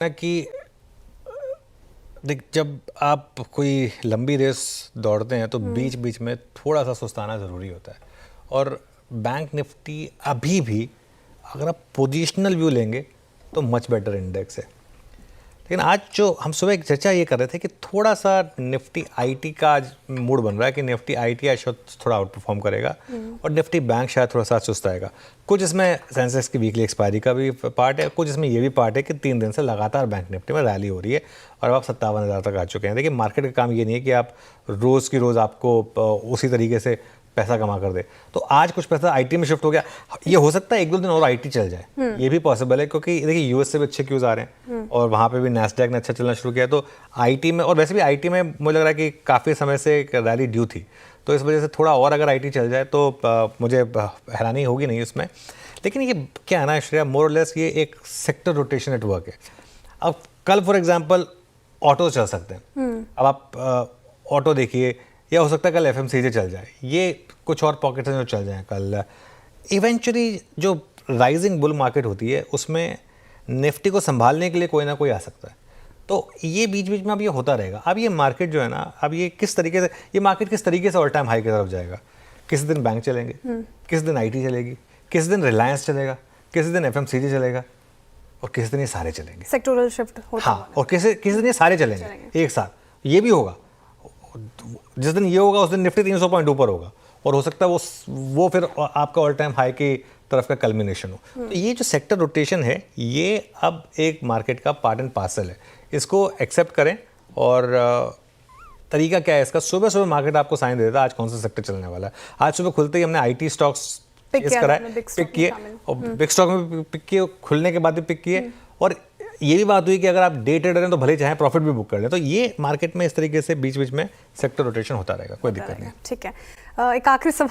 कि देख, जब आप कोई लंबी रेस दौड़ते हैं तो बीच बीच में थोड़ा सा सुस्ताना ज़रूरी होता है। और बैंक निफ्टी अभी भी अगर आप पोजिशनल व्यू लेंगे तो मच बेटर इंडेक्स है। लेकिन आज जो हम सुबह एक चर्चा ये कर रहे थे कि थोड़ा सा निफ्टी आईटी का आज मूड बन रहा है कि निफ्टी आईटी आज थोड़ा आउट परफॉर्म करेगा और निफ्टी बैंक शायद थोड़ा सा सुस्ताएगा। कुछ इसमें सेंसेक्स की वीकली एक्सपायरी का भी पार्ट है, कुछ इसमें ये भी पार्ट है कि 3 दिन से लगातार बैंक निफ्टी में रैली हो रही है और अब आप 57,000 तक आ चुके हैं। देखिए, मार्केट का काम ये नहीं है कि आप रोज़ की रोज़ आपको उसी तरीके से पैसा कमा कर दे। तो आज कुछ पैसा आईटी में शिफ्ट हो गया। ये हो सकता है 1-2 दिन और आईटी चल जाए, ये भी पॉसिबल है, क्योंकि देखिए यूएस से भी अच्छे क्यूज आ रहे हैं और वहाँ पे भी नैस्डैक ने अच्छा चलना शुरू किया। तो आईटी में, और वैसे भी आईटी में मुझे लग रहा है कि काफ़ी समय से एक रैली ड्यू थी, तो इस वजह से थोड़ा और अगर आईटी चल जाए तो मुझे हैरानी होगी नहीं उसमें। लेकिन ये क्या है ना श्रेया, मोर और लेस ये एक सेक्टर रोटेशन एट वर्क है। अब कल फॉर एग्जाम्पल ऑटो चल सकते हैं, अब आप ऑटो देखिए, या हो सकता है कल एफएमसीजी चल जाए, ये कुछ और पॉकेट्स हैं जो चल जाएं कल। इवेंचुअली जो राइजिंग बुल मार्केट होती है उसमें निफ्टी को संभालने के लिए कोई ना कोई आ सकता है। तो ये बीच बीच में अब ये होता रहेगा। अब ये मार्केट जो है ना, अब ये किस तरीके से, ये मार्केट किस तरीके से ऑल टाइम हाई की तरफ जाएगा। किसी दिन बैंक चलेंगे, किसी दिन आईटी चलेगी, किसी दिन रिलायंस चलेगा, किसी दिन एफएमसीजी चलेगा और किसी दिन ये सारे चलेंगे। सेक्टोरल शिफ्ट होता है। हाँ, और किसी दिन ये सारे चलेंगे एक साथ। ये भी होगा, जिस दिन ये होगा उस दिन निफ्टी 300 पॉइंट ऊपर होगा और हो सकता है वो फिर आपका ऑल टाइम हाई की तरफ का कल्मिनेशन हो। तो ये जो सेक्टर रोटेशन है ये अब एक मार्केट का पार्ट एंड पार्सल है, इसको एक्सेप्ट करें। और तरीका क्या है इसका, सुबह सुबह मार्केट आपको साइन दे देता है आज कौन सा सेक्टर चलने वाला है। आज सुबह खुलते ही हमने आईटी स्टॉक्स पिक किए और बिग स्टॉक में पिक किए, खुलने के बाद भी पिक किए। और ये भी बात हुई कि अगर आप डे ट्रेडर हैं तो भले चाहे प्रॉफिट भी बुक कर लें। तो ये मार्केट में इस तरीके से बीच बीच में सेक्टर रोटेशन होता रहेगा, कोई दिक्कत नहीं। ठीक है, एक आखिरी सवाल